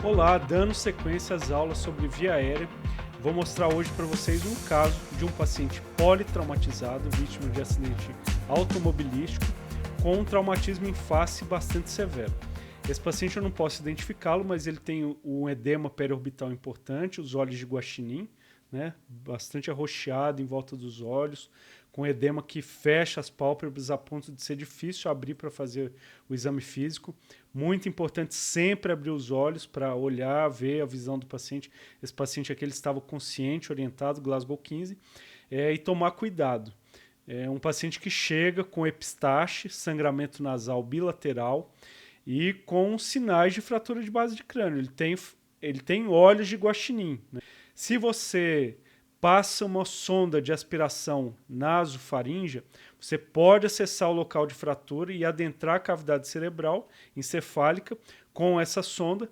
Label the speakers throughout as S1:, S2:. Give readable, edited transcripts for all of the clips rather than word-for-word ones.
S1: Olá, dando sequência às aulas sobre via aérea, vou mostrar hoje para vocês um caso de um paciente politraumatizado, vítima de acidente automobilístico, com um traumatismo em face bastante severo. Esse paciente eu não posso identificá-lo, mas ele tem um edema periorbital importante, os olhos de guaxinim, né, bastante arroxeado em volta dos olhos, com edema que fecha as pálpebras a ponto de ser difícil abrir para fazer o exame físico. Muito importante sempre abrir os olhos para olhar, ver a visão do paciente. Esse paciente aqui ele estava consciente, orientado, Glasgow 15, e tomar cuidado. É um paciente que chega com epistaxe, sangramento nasal bilateral e com sinais de fratura de base de crânio. Ele tem olhos de guaxinim, né? Se você passa uma sonda de aspiração nasofaríngea, você pode acessar o local de fratura e adentrar a cavidade cerebral encefálica com essa sonda,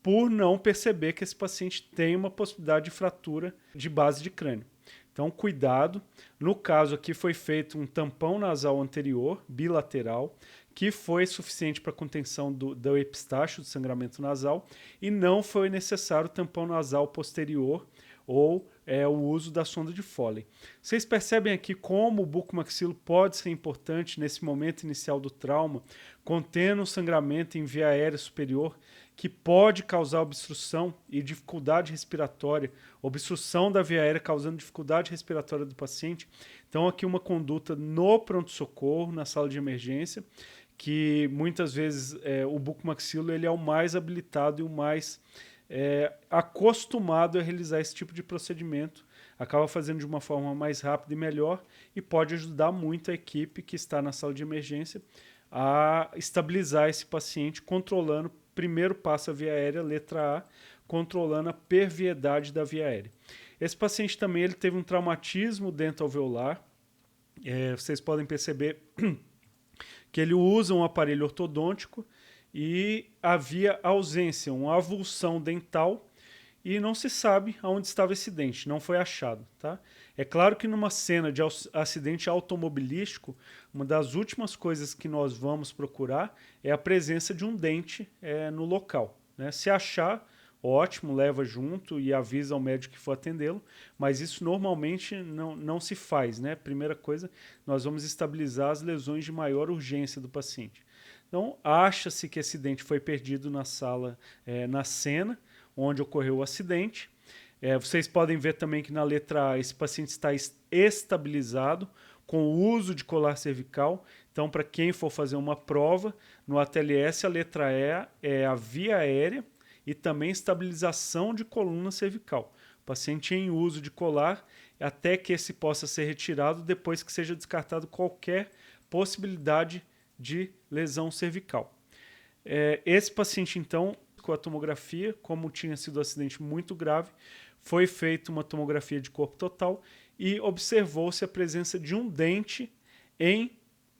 S1: por não perceber que esse paciente tem uma possibilidade de fratura de base de crânio. Então, cuidado. No caso aqui foi feito um tampão nasal anterior, bilateral, que foi suficiente para contenção do epistaxe, do sangramento nasal, e não foi necessário tampão nasal posterior ou o uso da sonda de Foley. Vocês percebem aqui como o bucomaxilo pode ser importante nesse momento inicial do trauma, contendo um sangramento em via aérea superior, que pode causar obstrução e dificuldade respiratória, obstrução da via aérea causando dificuldade respiratória do paciente. Então aqui uma conduta no pronto-socorro, na sala de emergência, que muitas vezes o bucomaxilo ele é o mais habilitado e o mais acostumado a realizar esse tipo de procedimento, acaba fazendo de uma forma mais rápida e melhor e pode ajudar muito a equipe que está na sala de emergência a estabilizar esse paciente, controlando, primeiro passo a via aérea, letra A, controlando a perviedade da via aérea. Esse paciente também ele teve um traumatismo dentoalveolar, vocês podem perceber que ele usa um aparelho ortodôntico e havia ausência, uma avulsão dental e não se sabe aonde estava esse dente, não foi achado. Tá? É claro que numa cena de acidente automobilístico, uma das últimas coisas que nós vamos procurar é a presença de um dente no local. Né? Se achar, ótimo, leva junto e avisa ao médico que for atendê-lo, mas isso normalmente não se faz. Né? Primeira coisa, nós vamos estabilizar as lesões de maior urgência do paciente. Então, acha-se que esse dente foi perdido na sala, na cena, onde ocorreu o acidente. Vocês podem ver também que na letra A esse paciente está estabilizado com o uso de colar cervical. Então, para quem for fazer uma prova, no ATLS a letra E é a via aérea e também estabilização de coluna cervical. O paciente em uso de colar até que esse possa ser retirado depois que seja descartado qualquer possibilidade de lesão cervical. Esse paciente, então, com a tomografia, como tinha sido um acidente muito grave, foi feita uma tomografia de corpo total e observou-se a presença de um dente em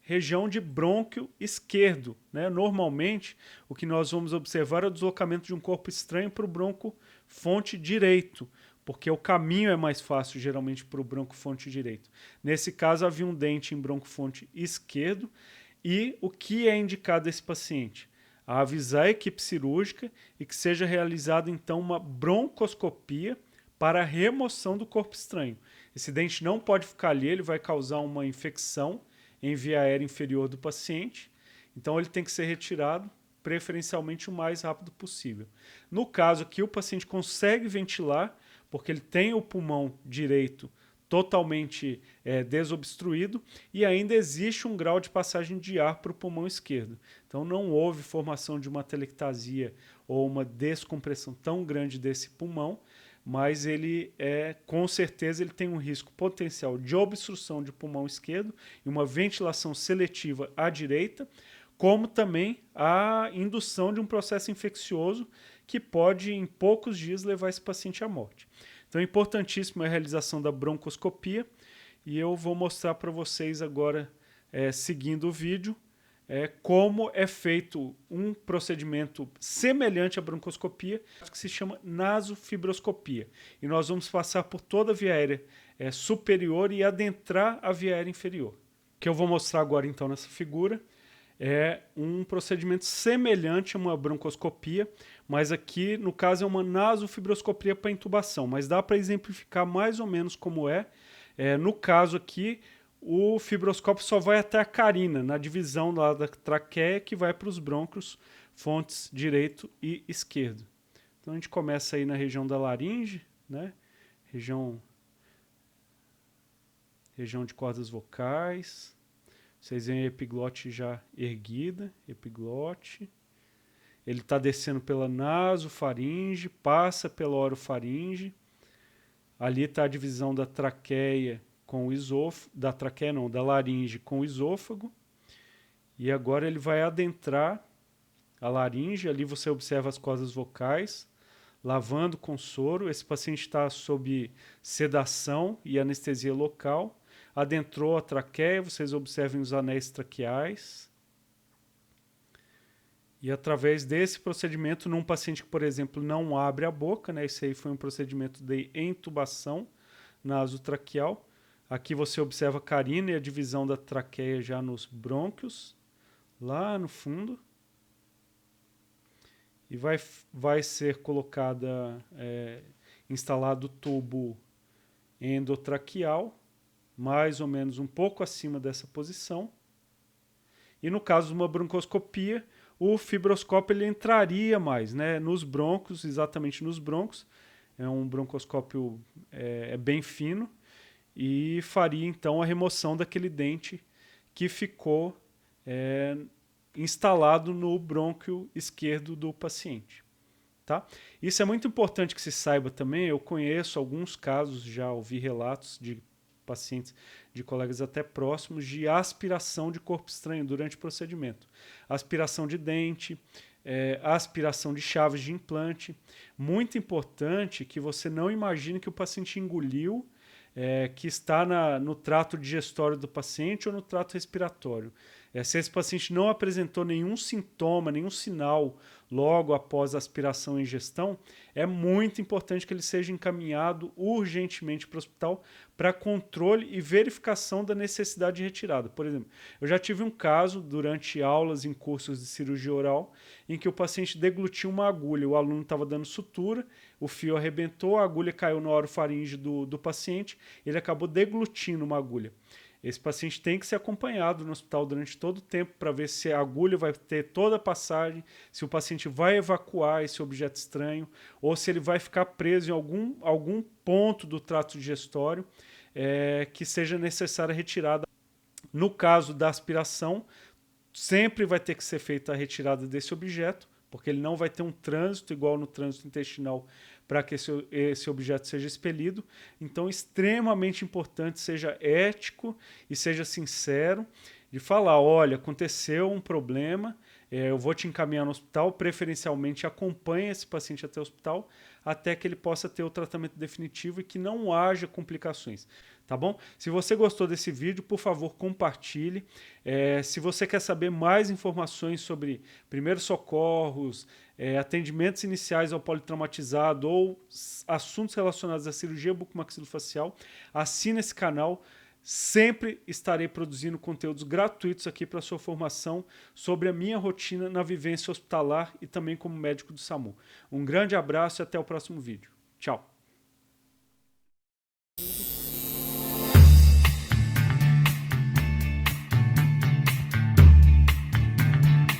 S1: região de brônquio esquerdo. Né? Normalmente, o que nós vamos observar é o deslocamento de um corpo estranho para o bronco-fonte direito, porque o caminho é mais fácil, geralmente, para o bronco-fonte direito. Nesse caso, havia um dente em bronco-fonte esquerdo. E o que é indicado a esse paciente? A avisar a equipe cirúrgica e que seja realizada então uma broncoscopia para a remoção do corpo estranho. Esse dente não pode ficar ali, ele vai causar uma infecção em via aérea inferior do paciente, então ele tem que ser retirado preferencialmente o mais rápido possível. No caso aqui, o paciente consegue ventilar, porque ele tem o pulmão direito totalmente desobstruído e ainda existe um grau de passagem de ar para o pulmão esquerdo. Então não houve formação de uma telectasia ou uma descompressão tão grande desse pulmão, mas ele com certeza ele tem um risco potencial de obstrução de pulmão esquerdo e uma ventilação seletiva à direita, como também a indução de um processo infeccioso que pode em poucos dias levar esse paciente à morte. Então é importantíssima a realização da broncoscopia e eu vou mostrar para vocês agora, seguindo o vídeo, como é feito um procedimento semelhante à broncoscopia, que se chama nasofibroscopia. E nós vamos passar por toda a via aérea superior e adentrar a via aérea inferior. O que eu vou mostrar agora então nessa figura é um procedimento semelhante a uma broncoscopia, mas aqui, no caso, é uma nasofibroscopia para intubação, mas dá para exemplificar mais ou menos como é. No caso aqui, o fibroscópio só vai até a carina, na divisão lá da traqueia, que vai para os brônquios, fontes direito e esquerdo. Então a gente começa aí na região da laringe, né? Região de cordas vocais. Vocês veem a epiglote já erguida, epiglote. Ele está descendo pela nasofaringe, passa pela orofaringe. Ali está a divisão da traqueia com o esôfago, da laringe com o esôfago. E agora ele vai adentrar a laringe, ali você observa as cordas vocais, lavando com soro. Esse paciente está sob sedação e anestesia local. Adentrou a traqueia, vocês observem os anéis traqueais. E através desse procedimento, num paciente que, por exemplo, não abre a boca, né, esse aí foi um procedimento de intubação nasotraqueal. Aqui você observa a carina e a divisão da traqueia já nos brônquios, lá no fundo. E vai ser instalado o tubo endotraqueal, mais ou menos um pouco acima dessa posição. E no caso de uma broncoscopia, o fibroscópio ele entraria mais, né, nos brônquios, exatamente nos brônquios. É um broncoscópio bem fino e faria então a remoção daquele dente que ficou instalado no brônquio esquerdo do paciente. Tá? Isso é muito importante que se saiba também. Eu conheço alguns casos, já ouvi relatos de pacientes, de colegas até próximos, de aspiração de corpo estranho durante o procedimento. Aspiração de dente, aspiração de chaves de implante. Muito importante que você não imagine que o paciente engoliu, que está no trato digestório do paciente ou no trato respiratório. Se esse paciente não apresentou nenhum sintoma, nenhum sinal logo após a aspiração e ingestão, é muito importante que ele seja encaminhado urgentemente para o hospital para controle e verificação da necessidade de retirada. Por exemplo, eu já tive um caso durante aulas em cursos de cirurgia oral em que o paciente deglutiu uma agulha, o aluno estava dando sutura, o fio arrebentou, a agulha caiu na orofaringe do paciente, ele acabou deglutindo uma agulha. Esse paciente tem que ser acompanhado no hospital durante todo o tempo para ver se a agulha vai ter toda a passagem, se o paciente vai evacuar esse objeto estranho ou se ele vai ficar preso em algum ponto do trato digestório que seja necessária a retirada. No caso da aspiração, sempre vai ter que ser feita a retirada desse objeto, porque ele não vai ter um trânsito igual no trânsito intestinal para que esse objeto seja expelido. Então, extremamente importante, seja ético e seja sincero, de falar, olha, aconteceu um problema, eu vou te encaminhar no hospital, preferencialmente acompanhe esse paciente até o hospital, até que ele possa ter o tratamento definitivo e que não haja complicações. Tá bom? Se você gostou desse vídeo, por favor, compartilhe. Se você quer saber mais informações sobre primeiros socorros, atendimentos iniciais ao politraumatizado ou assuntos relacionados à cirurgia bucomaxilofacial, assine esse canal. Sempre estarei produzindo conteúdos gratuitos aqui para sua formação sobre a minha rotina na vivência hospitalar e também como médico do SAMU. Um grande abraço e até o próximo vídeo. Tchau!